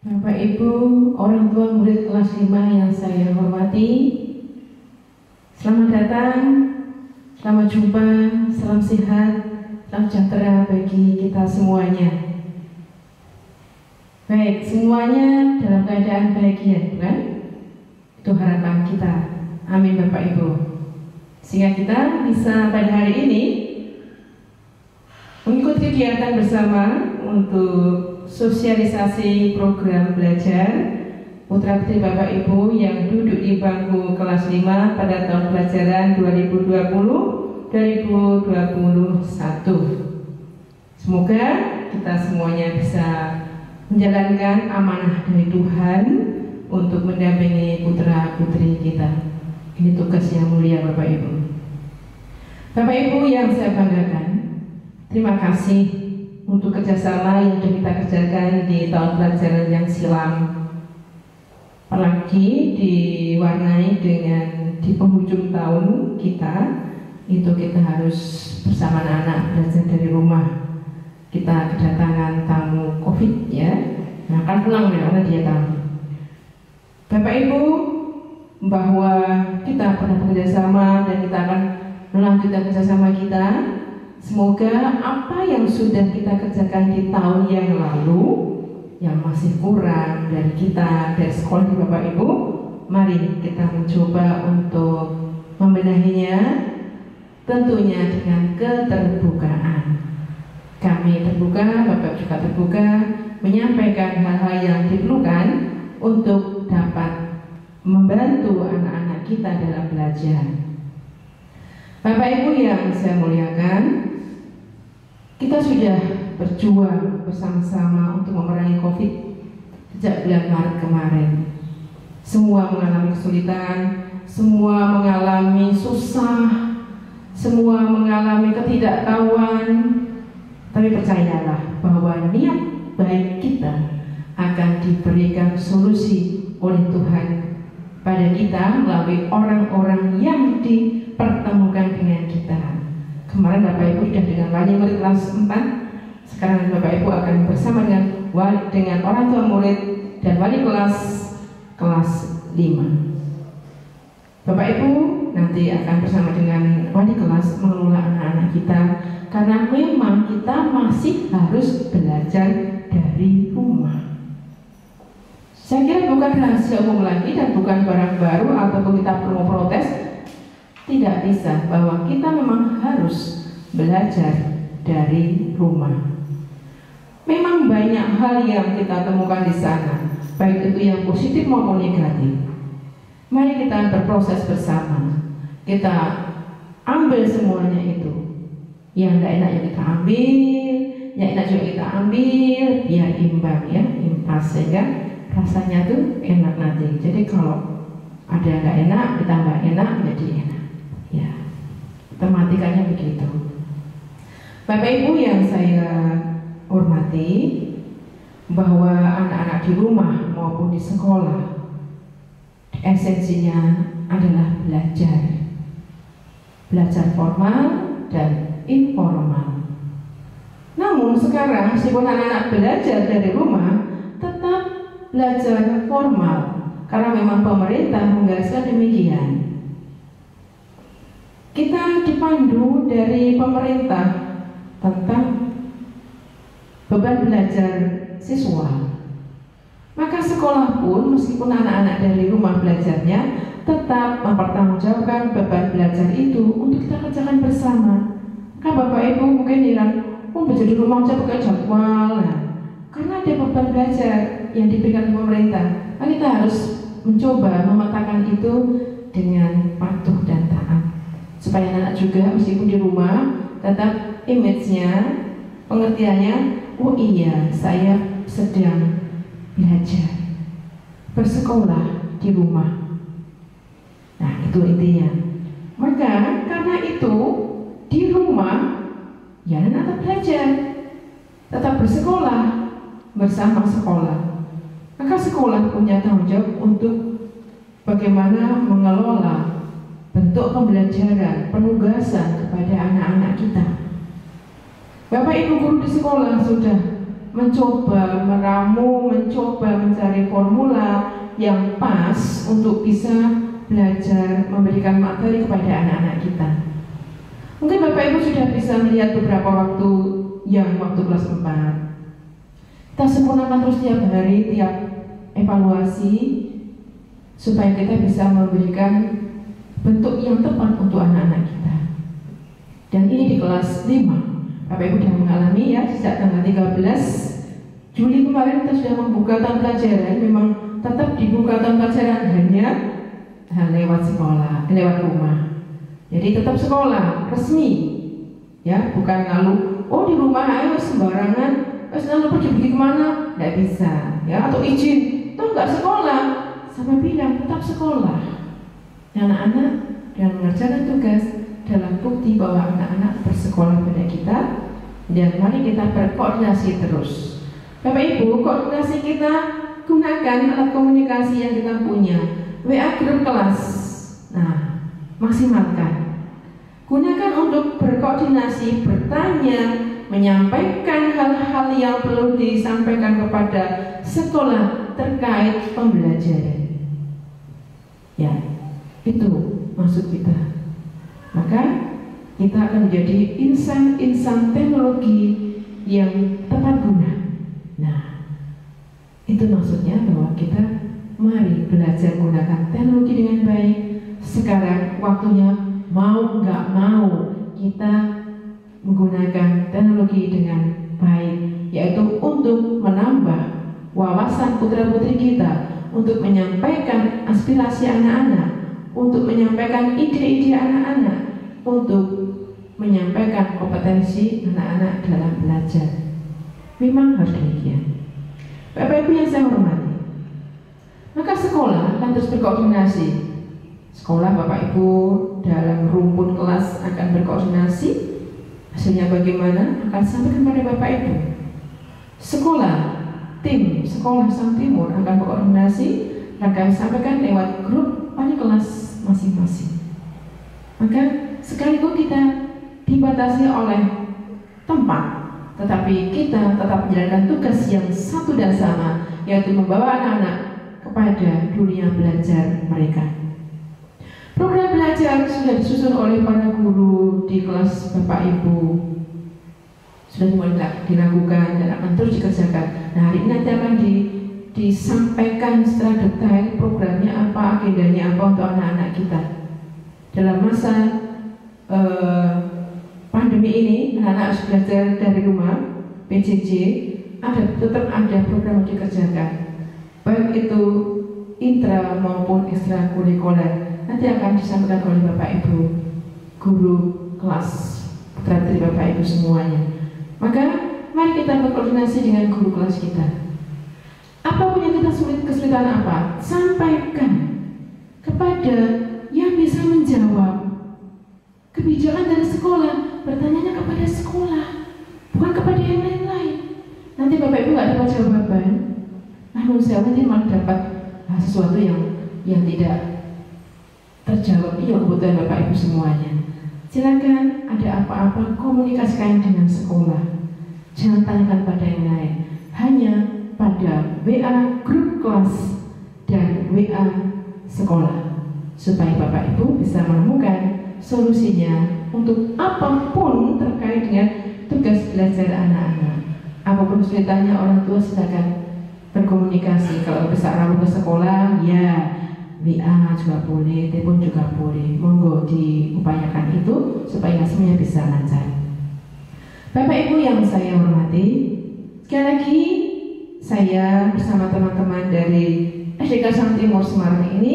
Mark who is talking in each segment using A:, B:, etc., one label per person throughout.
A: Bapak Ibu, orang tua murid kelas 5 yang saya hormati, selamat datang, selamat jumpa, salam sehat, salam sejahtera bagi kita semuanya. Baik, semuanya dalam keadaan bahagia, bukan? Itu harapan kita. Amin Bapak Ibu. Sehingga kita bisa pada hari ini mengikuti kegiatan bersama untuk sosialisasi program belajar putra putri Bapak Ibu yang duduk di bangku kelas 5 pada tahun pelajaran 2020-2021. Semoga kita semuanya bisa menjalankan amanah dari Tuhan untuk mendampingi putra putri kita. Ini tugas yang mulia Bapak Ibu. Bapak Ibu yang saya banggakan, terima kasih untuk kerjasama yang sudah kita kerjakan di tahun pelajaran yang silam. Apalagi diwarnai dengan di penghujung tahun kita, itu kita harus bersama anak-anak belajar dari rumah. Kita kedatangan tamu COVID ya, nah akan pulang ya karena dia tamu. Bapak Ibu, bahwa kita pernah bekerjasama dan kita akan melanjutkan kerjasama kita. Semoga apa yang sudah kita kerjakan di tahun yang lalu, yang masih kurang dari kita, dari sekolah di Bapak Ibu, mari kita mencoba untuk membenahinya, tentunya dengan keterbukaan. Kami terbuka, Bapak juga terbuka, menyampaikan hal-hal yang diperlukan untuk dapat membantu anak-anak kita dalam belajar. Bapak Ibu yang saya muliakan, kita sudah berjuang bersama-sama untuk memerangi COVID sejak bulan Maret kemarin. Semua mengalami kesulitan, semua mengalami susah, semua mengalami ketidaktahuan. Tapi percayalah bahwa niat baik kita akan diberikan solusi oleh Tuhan pada kita melalui orang-orang yang dipertemukan dengan kita. Kemarin Bapak Ibu sudah dengan wali murid kelas 4, sekarang Bapak Ibu akan bersama dengan orang tua murid dan wali kelas 5. Bapak Ibu nanti akan bersama dengan wali kelas mengelola anak-anak kita, karena memang kita masih harus belajar dari rumah. Saya kira bukan rahasia umum lagi dan bukan barang baru ataupun kita perlu protes. Tidak bisa, bahwa kita memang harus belajar dari rumah. Memang banyak hal yang kita temukan di sana, baik itu yang positif maupun negatif. Mari kita berproses bersama. Kita ambil semuanya itu. Yang tidak enak yang kita ambil, yang enak juga kita ambil, biar imbang ya, impas sehingga rasanya tuh enak nanti. Jadi kalau ada yang tidak enak, ditambah enak menjadi enak. Ya, tematikannya begitu. Bapak Ibu yang saya hormati, bahwa anak-anak di rumah maupun di sekolah esensinya adalah belajar. Belajar formal dan informal. Namun sekarang meskipun anak-anak belajar dari rumah, tetap belajar formal karena memang pemerintah menggariskan demikian. Kita dipandu dari pemerintah tentang beban belajar siswa. Maka sekolah pun meskipun anak-anak dari rumah belajarnya, tetap mempertanggungjawabkan beban belajar itu untuk kita kerjakan bersama. Kan Bapak Ibu mungkin bilang, belajar di rumah aja pakai jadwal. Karena ada beban belajar yang diberikan pemerintah. Nah, kita harus mencoba memetakan itu dengan patuh dan taat. Supaya anak juga meskipun di rumah tetap image-nya, pengertiannya, oh iya saya sedang belajar, bersekolah di rumah. Nah itu intinya. Maka karena itu di rumah ya anak tetap belajar, tetap bersekolah bersama sekolah. Maka sekolah punya tanggung jawab untuk bagaimana mengelola bentuk pembelajaran, penugasan kepada anak-anak kita. Bapak Ibu guru di sekolah sudah mencoba meramu, mencoba mencari formula yang pas untuk bisa belajar memberikan materi kepada anak-anak kita. Mungkin Bapak Ibu sudah bisa melihat beberapa waktu yang waktu kelas 4. Kita sempurnakan terus tiap hari, tiap evaluasi, supaya kita bisa memberikan bentuk yang tepat untuk anak-anak kita. Dan ini di kelas 5. Bapak Ibu sudah mengalami ya, sejak tanggal 13 Juli kemarin kita sudah membuka tahun pelajaran. Memang tetap dibuka tahun pelajaran hanya lewat sekolah, lewat rumah. Jadi tetap sekolah resmi, ya, bukan lalu di rumah ayo sembarangan, lalu pergi kemana, tidak bisa, ya, atau izin, toh nggak sekolah, sama bilang tetap sekolah. Anak-anak dan mengerjakan tugas dalam bukti bahwa anak-anak bersekolah pada kita, dan mari kita berkoordinasi terus. Bapak Ibu, koordinasi kita gunakan alat komunikasi yang kita punya, WA grup kelas. Nah, maksimalkan. Gunakan untuk berkoordinasi, bertanya, menyampaikan hal-hal yang perlu disampaikan kepada sekolah terkait pembelajaran. Ya, itu maksud kita. Maka kita akan menjadi insan-insan teknologi yang tepat guna. Nah, itu maksudnya bahwa kita mari belajar menggunakan teknologi dengan baik. Sekarang waktunya mau nggak mau kita menggunakan teknologi dengan baik, yaitu untuk menambah wawasan putra-putri kita, untuk menyampaikan aspirasi anak-anak, untuk menyampaikan ide-ide anak-anak, untuk menyampaikan kompetensi anak-anak dalam belajar. Memang harus demikian. Bapak Ibu yang saya hormati, maka sekolah akan terus berkoordinasi. Sekolah Bapak Ibu dalam rumpun kelas akan berkoordinasi. Hasilnya bagaimana akan sampaikan kepada Bapak Ibu. Sekolah, tim sekolah Sang Timur akan berkoordinasi, akan sampaikan lewat grup pada kelas masing-masing. Maka sekalipun kita dibatasi oleh tempat, tetapi kita tetap menjalankan tugas yang satu dan sama, yaitu membawa anak-anak kepada dunia belajar mereka. Program belajar sudah disusun oleh para guru di kelas Bapak Ibu, sudah mulai dilakukan dan akan terus dikerjakan. Nah, hari ini nanti akan disampaikan secara detail programnya apa, agendanya apa untuk anak-anak kita. Dalam masa pandemi ini, anak-anak harus belajar dari rumah, PJJ, tetap ada program yang dikerjakan, baik itu intra maupun ekstrakurikuler. Nanti akan disampaikan oleh Bapak Ibu guru kelas, putra-putri Bapak Ibu semuanya. Maka mari kita berkoordinasi dengan guru kelas kita. Apapun yang kita kesulitan apa, sampaikan kepada yang bisa menjawab. Kebijakan dari sekolah, bertanyanya kepada sekolah, bukan kepada yang lain-lain. Nanti Bapak Ibu nggak dapat jawaban, namun saya nanti malah dapat sesuatu yang tidak terjawab. Iya, kebutuhan Bapak Ibu semuanya. Silakan ada apa-apa komunikasikan dengan sekolah. Jangan tanyakan pada yang lain, hanya pada WA grup kelas dan WA sekolah, supaya Bapak Ibu bisa menemukan solusinya untuk apapun terkait dengan tugas belajar anak-anak. Apapun kesulitannya orang tua silakan berkomunikasi. Kalau bisa ramu ke sekolah, ya WA juga boleh, telepon juga boleh. Monggo diupayakan itu supaya semuanya bisa lancar. Bapak Ibu yang saya hormati, sekali lagi saya bersama teman-teman dari SDK Sang Timur Semarang ini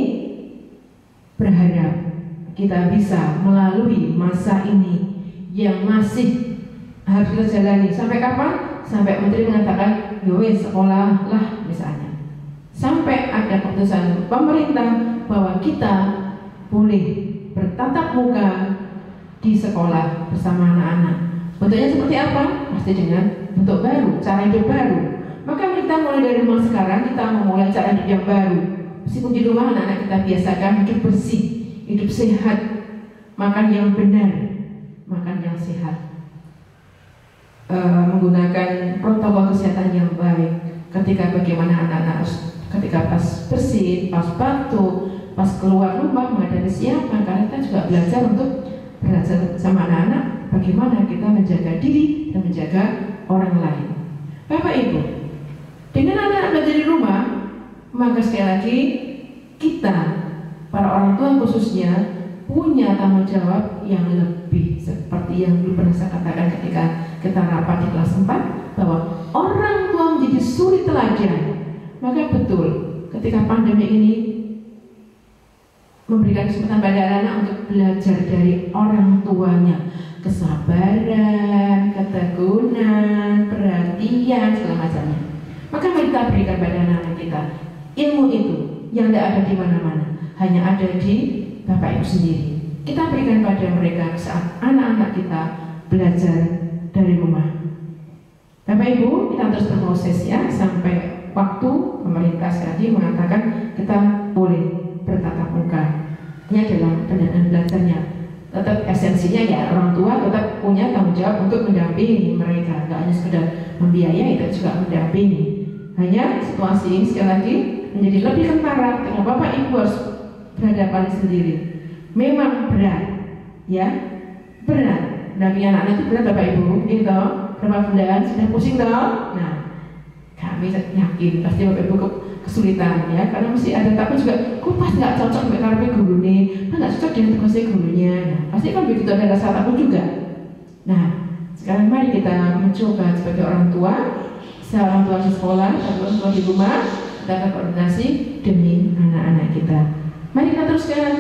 A: berharap kita bisa melalui masa ini yang masih harus kita jalani. Sampai kapan? Sampai Menteri mengatakan, yowes sekolah lah misalnya. Sampai ada keputusan pemerintah bahwa kita boleh bertatap muka di sekolah bersama anak-anak. Bentuknya seperti apa? Pasti dengan bentuk baru, cara hidup baru. Maka kita mulai dari rumah sekarang, kita memulai cara hidup yang baru. Meskipun di rumah anak-anak kita biasakan hidup bersih, hidup sehat, makan yang benar, makan yang sehat. menggunakan protokol kesehatan yang baik. Ketika bagaimana anak-anak ketika pas bersin, pas batuk, pas keluar rumah menghadapi siapa, karena kita juga belajar untuk belajar sama anak-anak bagaimana kita menjaga diri dan menjaga orang lain. Bapak Ibu, dengan anak-anak belajar di rumah, maka sekali lagi kita, para orang tua khususnya, punya tanggung jawab yang lebih, seperti yang dulu pernah saya katakan ketika kita rapat di kelas 4, bahwa orang tua menjadi suri teladan. Maka betul, ketika pandemi ini memberikan kesempatan pada anak-anak untuk belajar dari orang tuanya, kesabaran, ketekunan, perhatian, segala macamnya. Maka mari kita berikan pada anak-anak kita ilmu itu yang tidak ada di mana-mana, hanya ada di Bapak Ibu sendiri. Kita berikan pada mereka saat anak-anak kita belajar dari rumah. Bapak Ibu, kita terus berproses ya, sampai waktu pemerintah sekali mengatakan kita boleh bertatap muka. Ini dalam pendidikan belajarnya. Tetap esensinya ya orang tua tetap punya tanggung jawab untuk mendampingi mereka, tidak hanya sekedar membiayai, tapi juga mendampingi. Hanya situasi ini sekali lagi menjadi lebih kentara dengan Bapak Ibu harus berhadapan sendiri. Memang berat, ya berat. Mendampingi anak-anak itu berat Bapak Ibu, gitu. Berapa bulan sudah pusing toh? Nah, kami yakin pasti Bapak Ibu kesulitan ya, karena mesti ada tapi juga kok pas nggak cocok dengan karpe guru nih, nggak cocok dengan tugasnya gurunya. Nah, pasti kan begitu ada rasa takut juga. Nah, sekarang mari kita mencoba sebagai orang tua, seorang tua di sekolah, orang tua di rumah, kita koordinasi demi anak-anak kita. Mari kita teruskan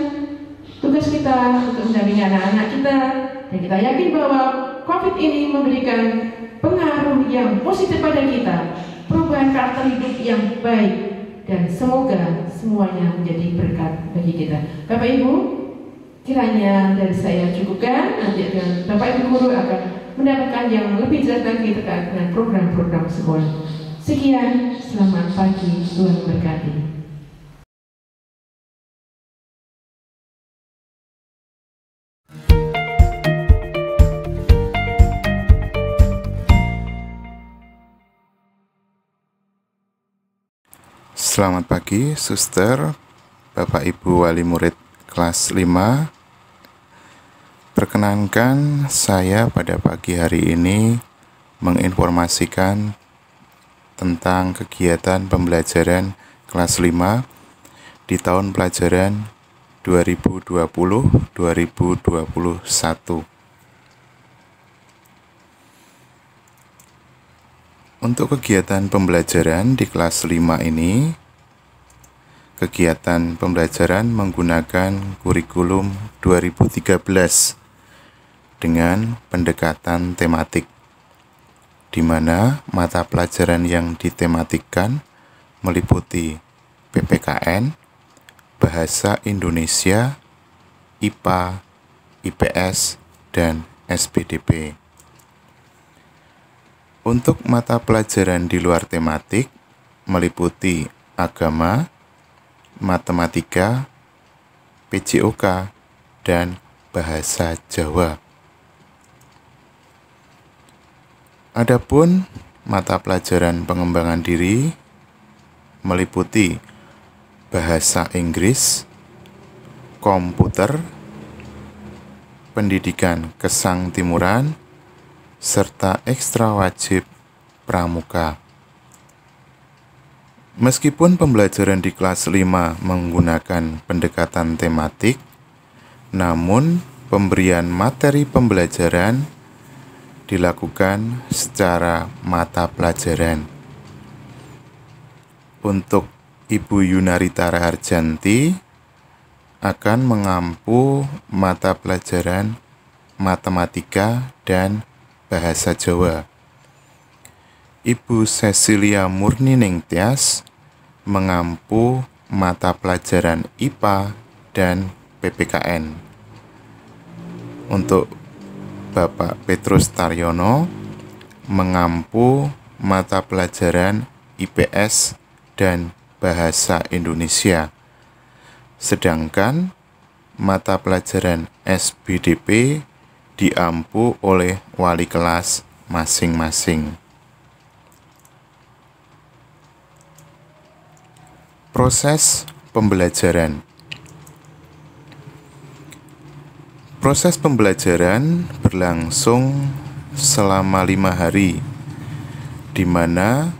A: tugas kita untuk mendampingi anak-anak kita, dan kita yakin bahwa COVID ini memberikan pengaruh yang positif pada kita, perubahan karakter hidup yang baik, dan semoga semuanya menjadi berkat bagi kita. Bapak Ibu, kiranya dari saya cukupkan, nanti dengan Bapak Ibu guru akan mendapatkan yang lebih jelas lagi terkait dengan program-program sekolah. Sekian, selamat pagi, Tuhan memberkati.
B: Selamat pagi, Suster, Bapak Ibu Wali Murid kelas 5. Perkenankan saya pada pagi hari ini menginformasikan tentang kegiatan pembelajaran kelas 5 di tahun pelajaran 2020-2021. Untuk kegiatan pembelajaran di kelas 5 ini, kegiatan pembelajaran menggunakan kurikulum 2013 dengan pendekatan tematik, di mana mata pelajaran yang ditematikkan meliputi PPKN, Bahasa Indonesia, IPA, IPS, dan SPDP. Untuk mata pelajaran di luar tematik meliputi agama, matematika, PJOK, dan bahasa Jawa. Adapun mata pelajaran pengembangan diri meliputi bahasa Inggris, komputer, pendidikan kesangtimuran, serta ekstra wajib pramuka. Meskipun pembelajaran di kelas 5 menggunakan pendekatan tematik, namun pemberian materi pembelajaran dilakukan secara mata pelajaran. Untuk Ibu Yunarita Raharjanti akan mengampu mata pelajaran matematika dan bahasa Jawa. Ibu Cecilia Murnining Tias mengampu mata pelajaran IPA dan PPKN. Untuk Bapak Petrus Taryono mengampu mata pelajaran IPS dan bahasa Indonesia. Sedangkan mata pelajaran SBDP diampu oleh wali kelas masing-masing. Proses pembelajaran. Proses pembelajaran berlangsung selama 5 hari, di mana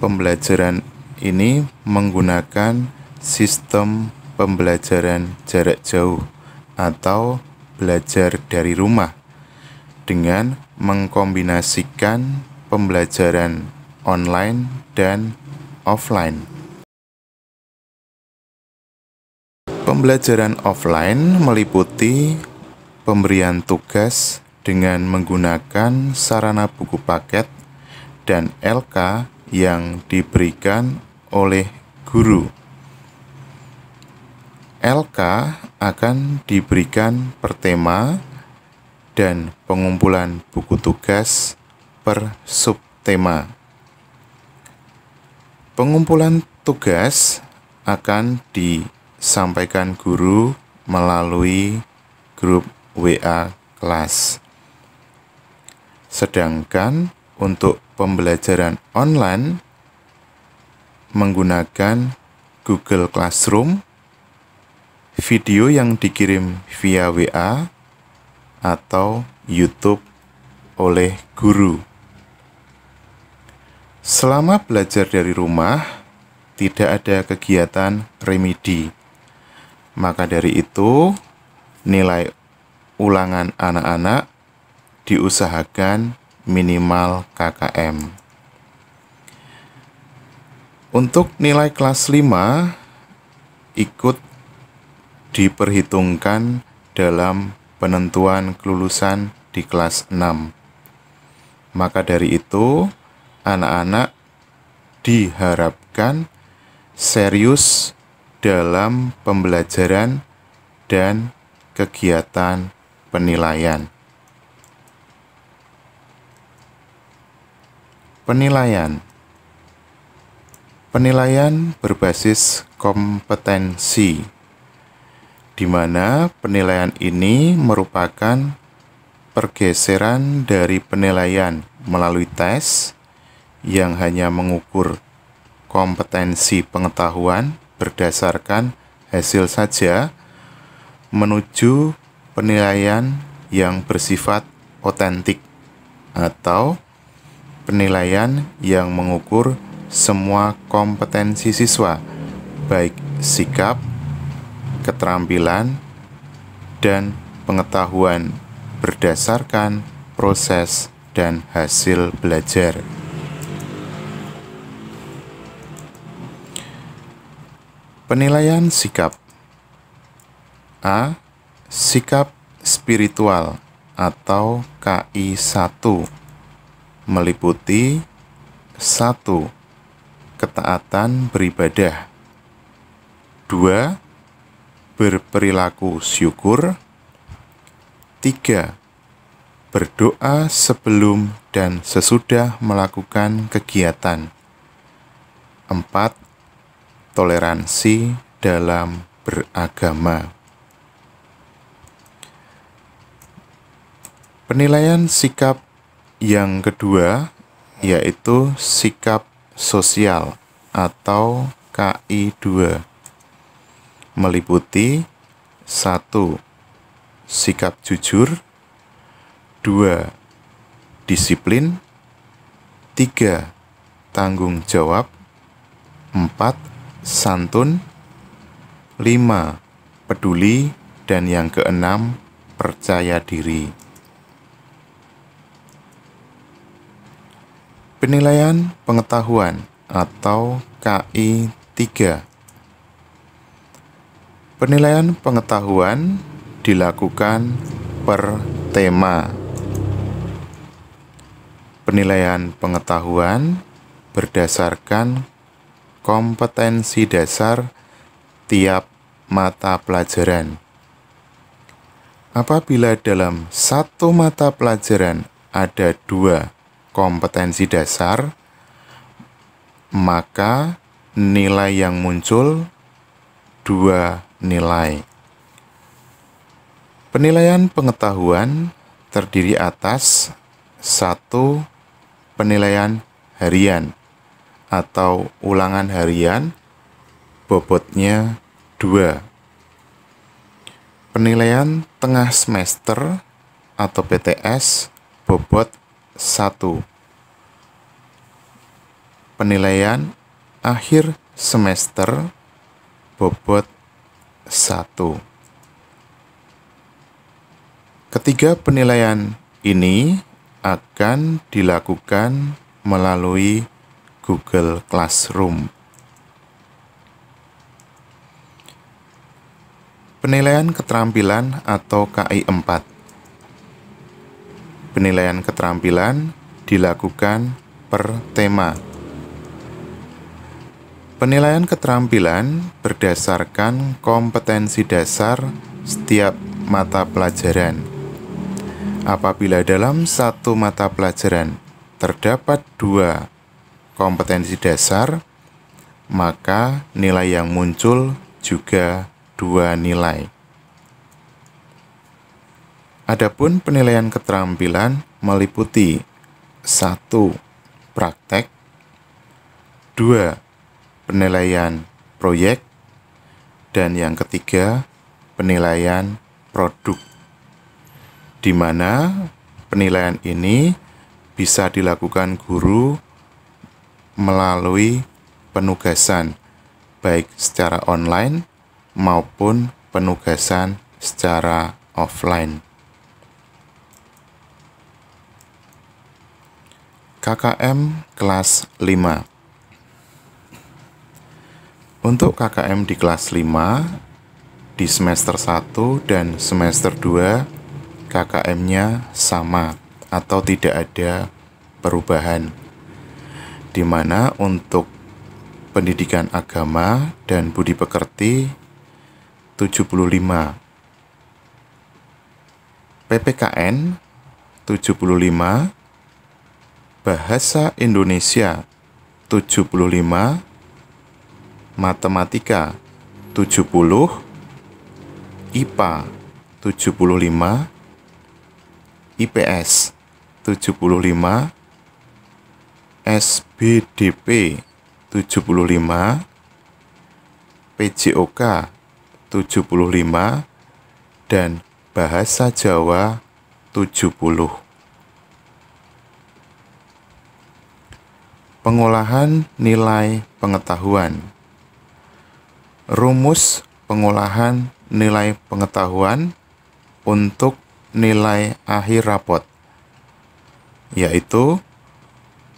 B: pembelajaran ini menggunakan sistem pembelajaran jarak jauh atau belajar dari rumah dengan mengkombinasikan pembelajaran online dan offline. Pembelajaran offline meliputi pemberian tugas dengan menggunakan sarana buku paket dan LK yang diberikan oleh guru. LK akan diberikan per tema dan pengumpulan buku tugas per subtema. Pengumpulan tugas akan disampaikan guru melalui grup WA kelas. Sedangkan untuk pembelajaran online menggunakan Google Classroom, video yang dikirim via WA atau YouTube oleh guru. Selama belajar dari rumah, tidak ada kegiatan remedi. Maka dari itu, nilai ulangan anak-anak diusahakan minimal KKM. Untuk nilai kelas 5 ikut diperhitungkan dalam penentuan kelulusan di kelas 6. Maka dari itu, anak-anak diharapkan serius dalam pembelajaran dan kegiatan penilaian. Penilaian berbasis kompetensi, di mana penilaian ini merupakan pergeseran dari penilaian melalui tes yang hanya mengukur kompetensi pengetahuan berdasarkan hasil saja, menuju penilaian yang bersifat otentik atau penilaian yang mengukur semua kompetensi siswa, baik sikap, keterampilan, dan pengetahuan berdasarkan proses dan hasil belajar. Penilaian sikap. A. Sikap spiritual atau KI 1 meliputi 1. Ketaatan beribadah. 2. Berperilaku syukur. 3. Berdoa sebelum dan sesudah melakukan kegiatan. 4. Toleransi dalam beragama. Penilaian sikap yang kedua yaitu sikap sosial atau KI 2 meliputi 1. Sikap jujur. 2. Disiplin. 3. Tanggung jawab. 4. Santun. 5. Peduli. Dan yang keenam, percaya diri. Penilaian pengetahuan atau KI 3. Penilaian pengetahuan dilakukan per tema. Penilaian pengetahuan berdasarkan kompetensi dasar tiap mata pelajaran. Apabila dalam satu mata pelajaran ada 2 kompetensi dasar, maka nilai yang muncul 2 nilai. Penilaian pengetahuan terdiri atas 1 penilaian harian atau ulangan harian, bobotnya 2. Penilaian tengah semester atau PTS, bobot 1. Penilaian akhir semester, bobot 1. Ketiga penilaian ini akan dilakukan melalui Google Classroom. Penilaian keterampilan atau KI 4. Penilaian keterampilan dilakukan per tema. Penilaian keterampilan berdasarkan kompetensi dasar setiap mata pelajaran. Apabila dalam satu mata pelajaran terdapat 2 kompetensi dasar, maka nilai yang muncul juga 2 nilai. Adapun penilaian keterampilan meliputi 1 praktek, 2 penilaian proyek, dan yang ketiga penilaian produk, di mana penilaian ini bisa dilakukan guru melalui penugasan baik secara online maupun penugasan secara offline. KKM kelas 5. Untuk KKM di kelas 5, di semester 1 dan semester 2, KKM-nya sama atau tidak ada perubahan, di mana untuk pendidikan agama dan budi pekerti 75, PPKN 75, Bahasa Indonesia 75, Matematika 70, IPA 75, IPS 75, SBDP 75, PJOK 75, dan Bahasa Jawa 70. Pengolahan nilai pengetahuan. Rumus pengolahan nilai pengetahuan untuk nilai akhir rapot, yaitu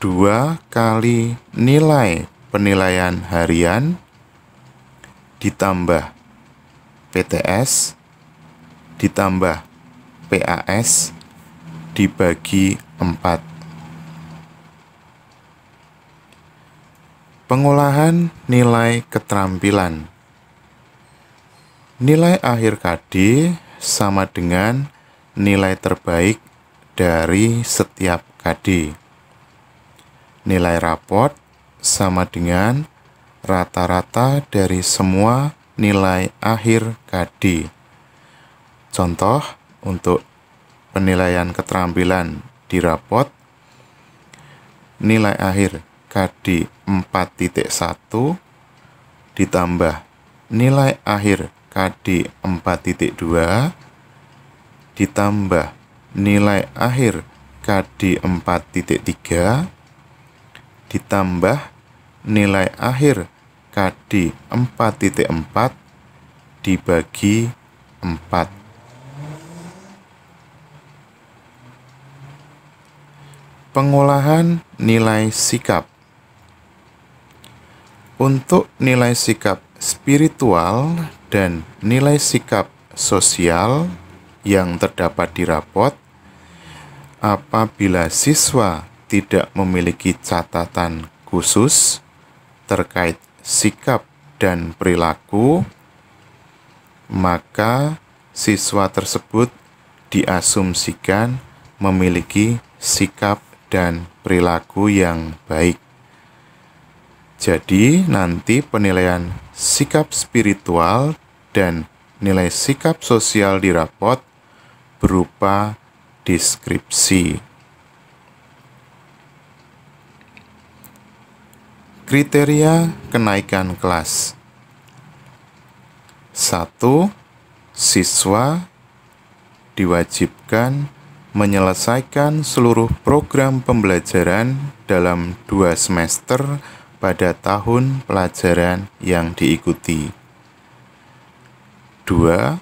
B: 2 kali nilai penilaian harian ditambah PTS ditambah PAS dibagi 4. Pengolahan nilai keterampilan. Nilai akhir KD sama dengan nilai terbaik dari setiap KD. Nilai raport sama dengan rata-rata dari semua nilai akhir KD. Contoh untuk penilaian keterampilan di raport, nilai akhir KD 4.1 ditambah nilai akhir KD 4.2 ditambah nilai akhir KD 4.3 ditambah nilai akhir KD 4.4 dibagi 4. Pengolahan nilai sikap. Untuk nilai sikap spiritual dan nilai sikap sosial yang terdapat di rapot, apabila siswa tidak memiliki catatan khusus terkait sikap dan perilaku, maka siswa tersebut diasumsikan memiliki sikap dan perilaku yang baik. Jadi nanti penilaian sikap spiritual dan nilai sikap sosial di rapot berupa deskripsi. Kriteria kenaikan kelas. 1. Siswa diwajibkan menyelesaikan seluruh program pembelajaran dalam 2 semester pada tahun pelajaran yang diikuti. 2.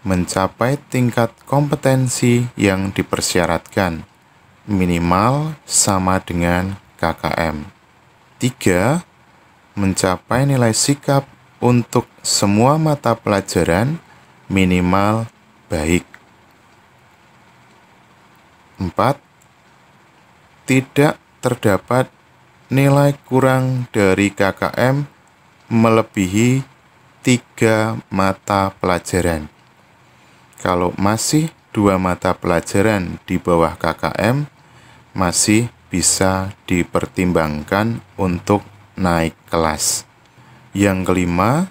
B: Mencapai tingkat kompetensi yang dipersyaratkan, minimal sama dengan KKM. 3. Mencapai nilai sikap untuk semua mata pelajaran minimal baik. 4. Tidak terdapat nilai kurang dari KKM melebihi 3 mata pelajaran. Kalau masih 2 mata pelajaran di bawah KKM, masih bisa dipertimbangkan untuk naik kelas. Yang kelima,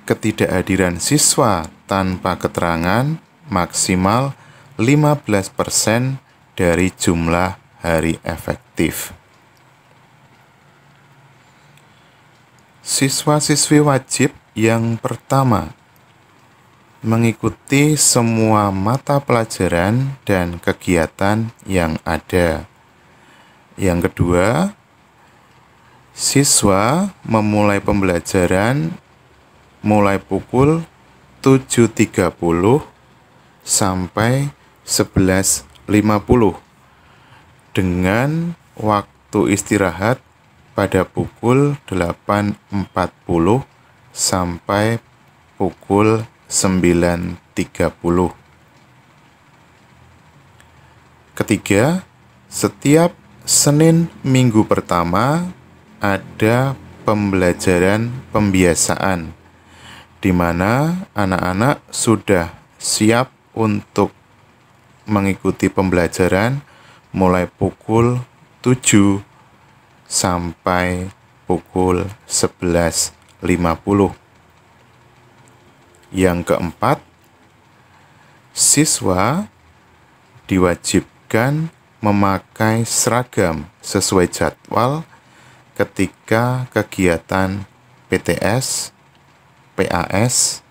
B: ketidakhadiran siswa tanpa keterangan maksimal 15% dari jumlah hari efektif. Siswa-siswi wajib yang pertama, mengikuti semua mata pelajaran dan kegiatan yang ada. Yang kedua, siswa memulai pembelajaran mulai pukul 7.30 sampai 11.50 dengan waktu istirahat pada pukul 8.40 sampai pukul 9.30. Ketiga, setiap Senin minggu pertama ada pembelajaran pembiasaan di mana anak-anak sudah siap untuk mengikuti pembelajaran mulai pukul 7 sampai pukul 11.50. Yang keempat, siswa diwajibkan memakai seragam sesuai jadwal ketika kegiatan PTS, PAS,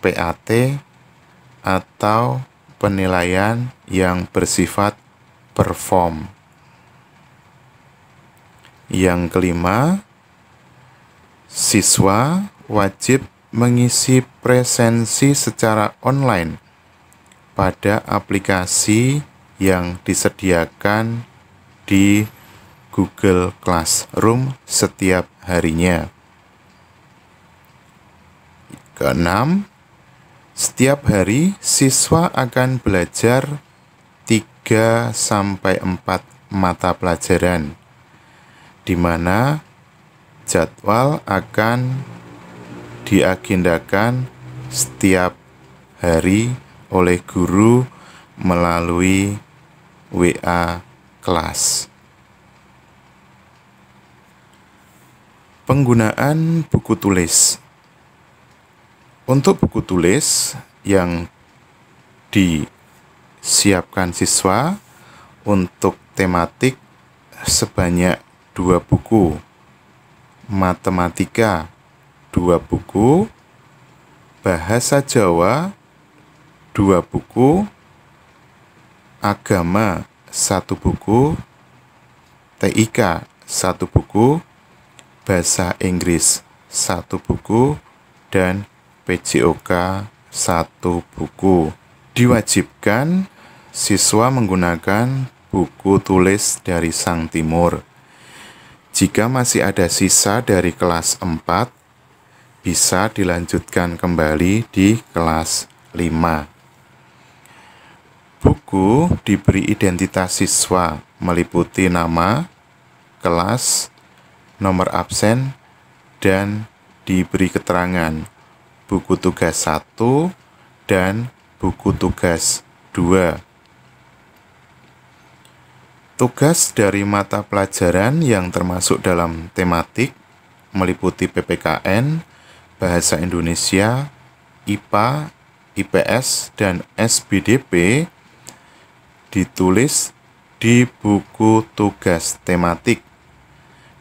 B: PAT, atau penilaian yang bersifat perform. Yang kelima, siswa wajib mengisi presensi secara online pada aplikasi yang disediakan di Google Classroom setiap harinya. Keenam, setiap hari siswa akan belajar 3-4 mata pelajaran, di mana jadwal akan diagendakan setiap hari oleh guru melalui WA kelas. Penggunaan buku tulis. Untuk buku tulis yang disiapkan siswa untuk tematik sebanyak 2 buku, matematika 2 buku, bahasa Jawa 2 buku, agama 1 buku, TIK 1 buku, bahasa Inggris 1 buku, dan PJOK 1 buku. Diwajibkan siswa menggunakan buku tulis dari Sang Timur. Jika masih ada sisa dari kelas 4, bisa dilanjutkan kembali di kelas 5. Buku diberi identitas siswa meliputi nama, kelas, nomor absen, dan diberi keterangan buku tugas 1 dan buku tugas 2. Tugas dari mata pelajaran yang termasuk dalam tematik meliputi PPKN, Bahasa Indonesia, IPA, IPS, dan SBDP ditulis di buku tugas tematik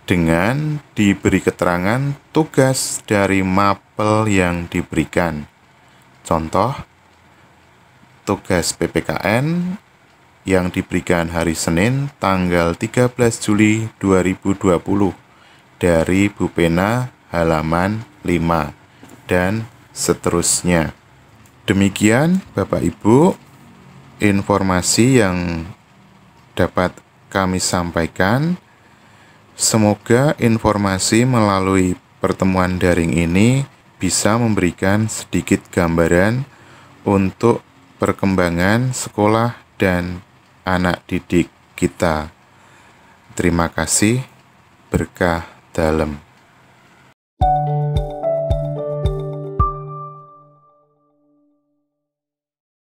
B: dengan diberi keterangan tugas dari mapel yang diberikan. Contoh, tugas PPKN yang diberikan hari Senin tanggal 13 Juli 2020 dari Bu Pena halaman 5 dan seterusnya. Demikian Bapak Ibu informasi yang dapat kami sampaikan. Semoga informasi melalui pertemuan daring ini bisa memberikan sedikit gambaran untuk perkembangan sekolah dan anak didik kita. Terima kasih, berkah dalam.